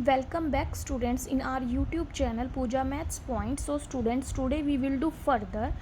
Welcome back students in our YouTube channel Pooja Maths Point. So students, today we will do further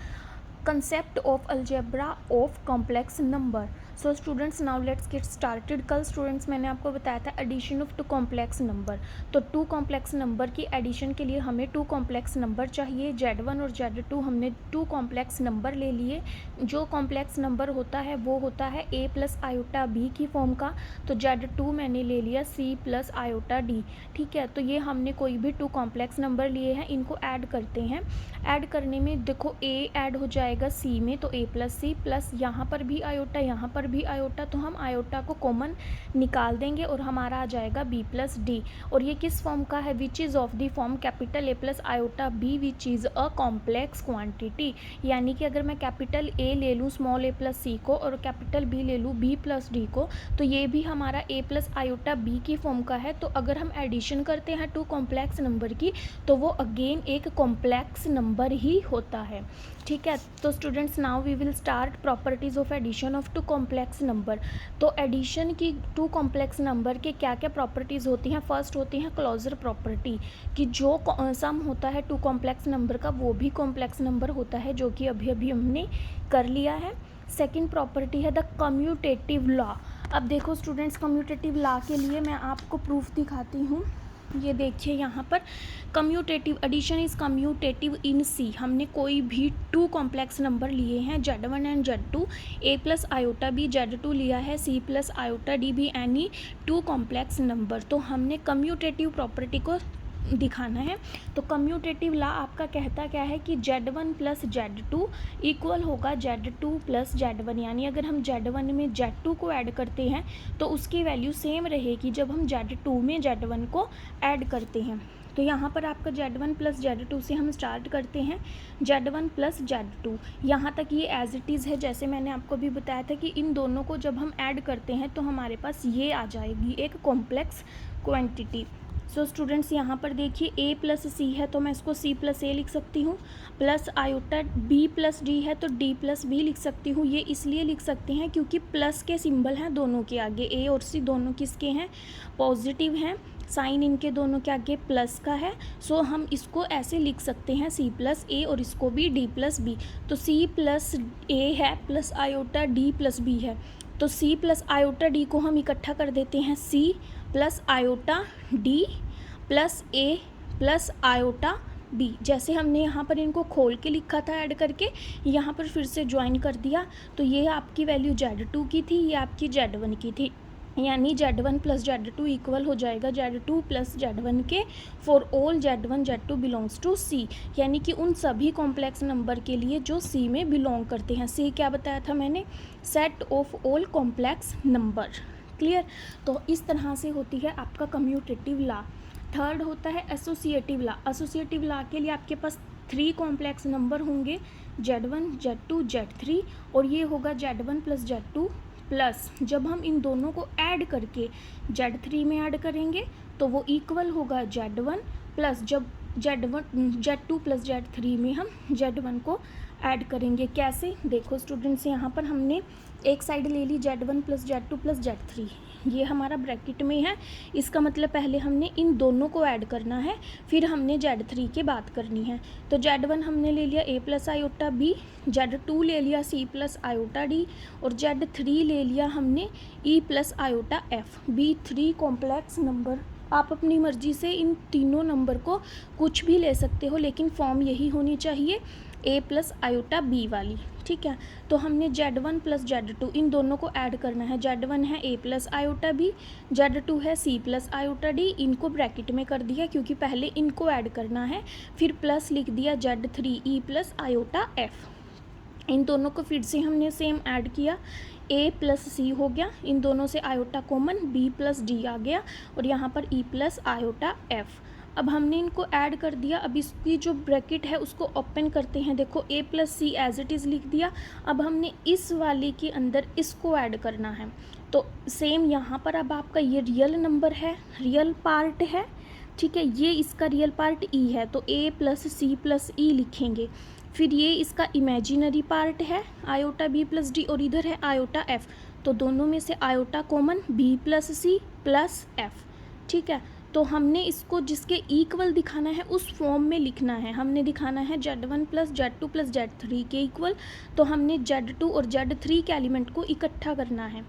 concept of algebra of complex number. So students, now let's get started. कल students मैंने आपको बताया था addition of two complex number. तो two complex number की addition के लिए हमें टू कॉम्प्लेक्स नंबर चाहिए. Z1 और Z2 हमने टू कॉम्प्लेक्स नंबर ले लिए. जो कॉम्प्लेक्स नंबर होता है वो होता है a प्लस आयोटा b की फॉर्म का. तो Z2 मैंने ले लिया c प्लस आयोटा d. ठीक है, तो ये हमने कोई भी टू कॉम्प्लेक्स नंबर लिए हैं, इनको ऐड करते हैं. ऐड करने में देखो a ऐड हो जाएगा c में, तो a प्लस सी प्लस यहाँ पर भी आयोटा, यहाँ पर भी आयोटा, तो हम आयोटा को कॉमन निकाल देंगे और हमारा आ जाएगा b प्लस डी. और ये किस फॉर्म का है? Which is of the form capital a plus iota b which is a complex quantity. यानी कि अगर मैं कैपिटल a ले लूँ स्मॉल a प्लस सी को और कैपिटल b ले लूँ b प्लस डी को, तो ये भी हमारा a प्लस आयोटा b की फॉर्म का है. तो अगर हम एडिशन करते हैं टू कॉम्प्लेक्स नंबर की, तो वो अगेन एक कॉम्प्लेक्स नंबर ही होता है. ठीक है, तो students now we will start properties of addition of two complex number. तो एडिशन की टू कॉम्प्लेक्स नंबर के क्या क्या प्रॉपर्टीज़ होती हैं? फर्स्ट होती हैं क्लोजर प्रॉपर्टी, कि जो सम होता है टू कॉम्प्लेक्स नंबर का वो भी कॉम्प्लेक्स नंबर होता है, जो कि अभी अभी हमने कर लिया है. सेकेंड प्रॉपर्टी है द कम्यूटेटिव लॉ. अब देखो स्टूडेंट्स, कम्यूटेटिव लॉ के लिए मैं आपको प्रूफ दिखाती हूँ. ये देखिए यहाँ पर कम्यूटेटिव एडिशन इज़ कम्यूटेटिव इन सी. हमने कोई भी टू कॉम्प्लेक्स नंबर लिए हैं Z1 and Z2, a plus iota b, Z2 लिया है c प्लस आयोटा d भी, एनी टू कॉम्प्लेक्स नंबर. तो हमने कम्यूटेटिव प्रॉपर्टी को दिखाना है. तो कम्यूटेटिव लॉ आपका कहता क्या है कि Z1 प्लस Z2 इक्वल होगा Z2 प्लस Z1. यानी अगर हम Z1 में Z2 को ऐड करते हैं तो उसकी वैल्यू सेम रहेगी जब हम Z2 में Z1 को ऐड करते हैं. तो यहाँ पर आपका Z1 प्लस Z2 से हम स्टार्ट करते हैं. Z1 प्लस Z2 यहाँ तक ये एज इट इज़ है. जैसे मैंने आपको भी बताया था कि इन दोनों को जब हम ऐड करते हैं तो हमारे पास ये आ जाएगी एक कॉम्प्लेक्स क्वांटिटी. सो स्टूडेंट्स, यहाँ पर देखिए a प्लस सी है तो मैं इसको c प्लस ए लिख सकती हूँ. Plus iota b plus D है तो d प्लस बी लिख सकती हूँ. ये इसलिए लिख सकते हैं क्योंकि प्लस के सिंबल हैं दोनों के आगे. a और c दोनों किसके हैं? पॉजिटिव हैं. साइन इनके दोनों के आगे प्लस का है. सो हम इसको ऐसे लिख सकते हैं c प्लस ए और इसको भी d प्लस बी. तो c प्लस ए है plus iota d plus B है. तो c प्लस आयोटा d को हम इकट्ठा कर देते हैं c plus iota d plus a plus iota b. जैसे हमने यहाँ पर इनको खोल के लिखा था ऐड करके, यहाँ पर फिर से ज्वाइन कर दिया. तो ये आपकी वैल्यू Z2 की थी, ये आपकी Z1 की थी. यानी Z1 प्लस Z2 इक्वल हो जाएगा Z2 प्लस Z1 के for all Z1 Z2 belongs to C. यानी कि उन सभी कॉम्प्लेक्स नंबर के लिए जो C में बिलोंग करते हैं. C क्या बताया था मैंने? Set of all complex number. Clear? तो इस तरह से होती है आपका कम्यूटेटिव लॉ. थर्ड होता है एसोसिएटिव लॉ. एसोसिएटिव लॉ के लिए आपके पास थ्री कॉम्प्लेक्स नंबर होंगे Z1 Z2 Z3, और ये होगा Z1 प्लस Z2 प्लस जब हम इन दोनों को ऐड करके Z3 में ऐड करेंगे तो वो इक्वल होगा Z1 प्लस जब Z2 प्लस Z3 में हम Z1 को ऐड करेंगे. कैसे? देखो स्टूडेंट्स, यहाँ पर हमने एक साइड ले ली Z1 plus Z2 plus Z3, ये हमारा ब्रैकेट में है. इसका मतलब पहले हमने इन दोनों को ऐड करना है, फिर हमने Z3 की बात करनी है. तो Z1 हमने ले लिया a plus iota b, Z2 ले लिया c प्लस आयोटा d, और Z3 ले लिया हमने e plus iota f. b three complex number. आप अपनी मर्जी से इन तीनों नंबर को कुछ भी ले सकते हो, लेकिन फॉर्म यही होनी चाहिए a प्लस आयोटा b वाली. ठीक है, तो हमने Z1 प्लस Z2 इन दोनों को ऐड करना है. Z1 है a plus iota b, Z2 है c प्लस आयोटा d. इनको ब्रैकेट में कर दिया क्योंकि पहले इनको ऐड करना है, फिर प्लस लिख दिया Z3 e plus iota f. इन दोनों को फिर से हमने सेम ऐड किया. a प्लस सी हो गया, इन दोनों से iota common, b plus D आ गया, और यहाँ पर e प्लस आयोटा f. अब हमने इनको ऐड कर दिया. अब इसकी जो ब्रैकेट है उसको ओपन करते हैं. देखो a plus C as it is लिख दिया. अब हमने इस वाले के अंदर इसको ऐड करना है. तो सेम यहाँ पर अब आपका ये रियल नंबर है, रियल पार्ट है. ठीक है, ये इसका रियल पार्ट e है, तो a plus C plus E लिखेंगे. फिर ये इसका इमेजिनरी पार्ट है आयोटा b प्लस डी, और इधर है आयोटा f. तो दोनों में से iota common, b plus C plus f. ठीक है, तो हमने इसको जिसके इक्वल दिखाना है उस फॉर्म में लिखना है। हमने दिखाना है Z1 plus Z2 plus Z3 के इक्वल, तो हमने Z2 और Z3 के एलिमेंट को इकट्ठा करना है।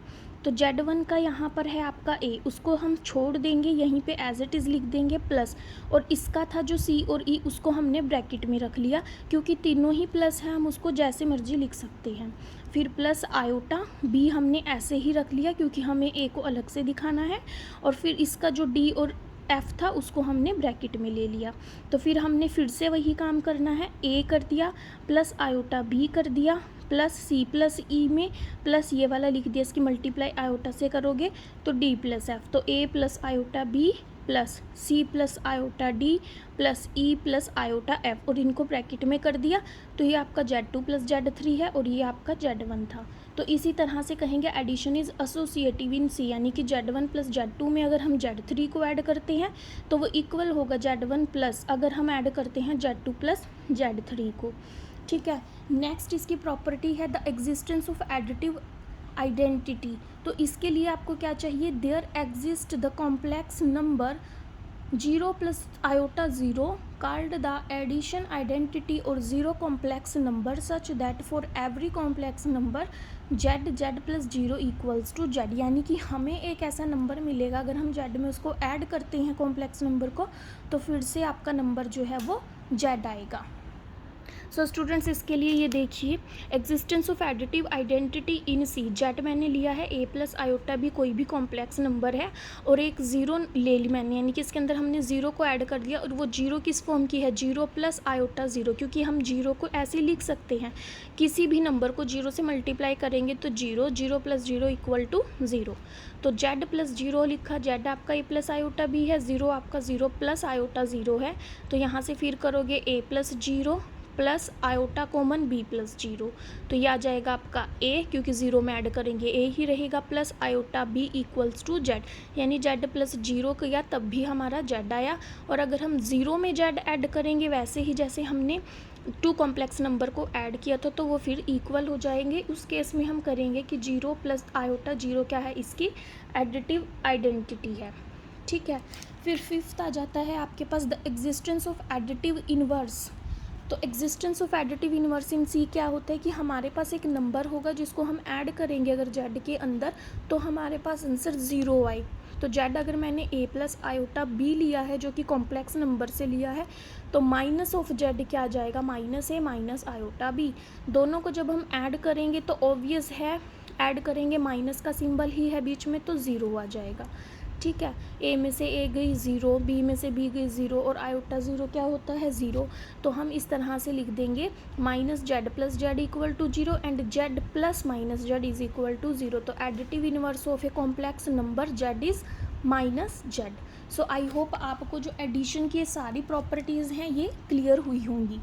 तो Z1 का यहाँ पर है आपका A, उसको हम छोड़ देंगे, यहीं पे एज इट इज़ लिख देंगे प्लस, और इसका था जो C और E उसको हमने ब्रैकेट में रख लिया, क्योंकि तीनों ही प्लस है, हम उसको जैसे मर्जी लिख सकते हैं। फिर प्लस आयोटा B हमने ऐसे ही रख लिया क्योंकि हमें A को अलग से दिखाना है, और फिर इसका जो D और F था उसको हमने ब्रैकेट में ले लिया। तो फिर हमने फिर से वही काम करना है, A कर दिया प्लस आयोटा B कर दिया प्लस C प्लस E में प्लस ये वाला लिख दिया, इसकी मल्टीप्लाई आयोटा से करोगे तो D प्लस F, तो A plus iota B plus C plus iota D plus E plus iota F, और इनको ब्रैकेट में कर दिया। तो ये आपका Z2 प्लस Z3 है और ये आपका Z1 था। तो इसी तरह से कहेंगे addition is associative in C, यानी कि Z1 प्लस Z2 में अगर हम Z3 को ऐड करते हैं तो वो इक्वल होगा Z1 प्लस अगर हम ऐड करते हैं Z2 प्लस Z3 को। ठीक है, नेक्स्ट इसकी प्रॉपर्टी है the existence of additive identity. तो इसके लिए आपको क्या चाहिए, there exist the complex number 0 plus iota 0 called the addition identity और 0 complex number such that for every complex number z plus 0 equals to z, यानी कि हमें एक ऐसा नंबर मिलेगा अगर हम z में उसको ऐड करते हैं कॉम्प्लेक्स नंबर को, तो फिर से आपका नंबर जो है वो z आएगा। सो स्टूडेंट्स इसके लिए ये देखिए, existence of additive identity in C, Z मैंने लिया है A प्लस आयोटा भी कोई भी कॉम्प्लेक्स नंबर है, और एक ज़ीरो ले ली मैंने, यानी कि इसके अंदर हमने ज़ीरो को ऐड कर दिया, और वो जीरो किस फॉर्म की है, 0 प्लस आयोटा 0, क्योंकि हम जीरो को ऐसे लिख सकते हैं, किसी भी नंबर को जीरो से मल्टीप्लाई करेंगे तो 0 प्लस 0 इक्वल टू 0। तो z प्लस 0 लिखा, z आपका A प्लस आयोटा भी है, 0 आपका 0 प्लस आयोटा 0 है, तो यहाँ से फिर करोगे A plus 0 plus iota common B plus 0, तो ये आ जाएगा आपका A, क्योंकि 0 में ऐड करेंगे A ही रहेगा, plus iota B equals to Z, यानी Z प्लस 0 किया तब भी हमारा Z आया। और अगर हम 0 में Z ऐड करेंगे वैसे ही जैसे हमने 2 कॉम्प्लेक्स नंबर को ऐड किया था, तो वो फिर इक्वल हो जाएंगे। उस केस में हम करेंगे कि 0 प्लस आयोटा 0 क्या है, इसकी एडिटिव आइडेंटिटी है। ठीक है, फिर फिफ्थ आ जाता है आपके पास the existence of additive inverse. तो existence of additive inverse in C क्या होता है कि हमारे पास एक नंबर होगा जिसको हम ऐड करेंगे अगर Z के अंदर, तो हमारे पास आंसर 0 आए। तो Z अगर मैंने A प्लस आयोटा B लिया है जो कि कॉम्प्लेक्स नंबर से लिया है, तो माइनस ऑफ Z क्या आ जाएगा, minus A minus iota B। दोनों को जब हम ऐड करेंगे तो ऑब्वियस है, ऐड करेंगे माइनस का सिंबल ही है बीच में, तो 0 आ जाएगा। ठीक है, A में से A गई 0, B में से B गई 0, और आयोटा 0 क्या होता है, 0। तो हम इस तरह से लिख देंगे minus Z plus Z equal to 0 and Z plus minus Z is equal to 0। तो additive inverse of a complex number Z is minus Z। So I hope आपको जो एडिशन की सारी प्रॉपर्टीज़ हैं ये क्लियर हुई होंगी।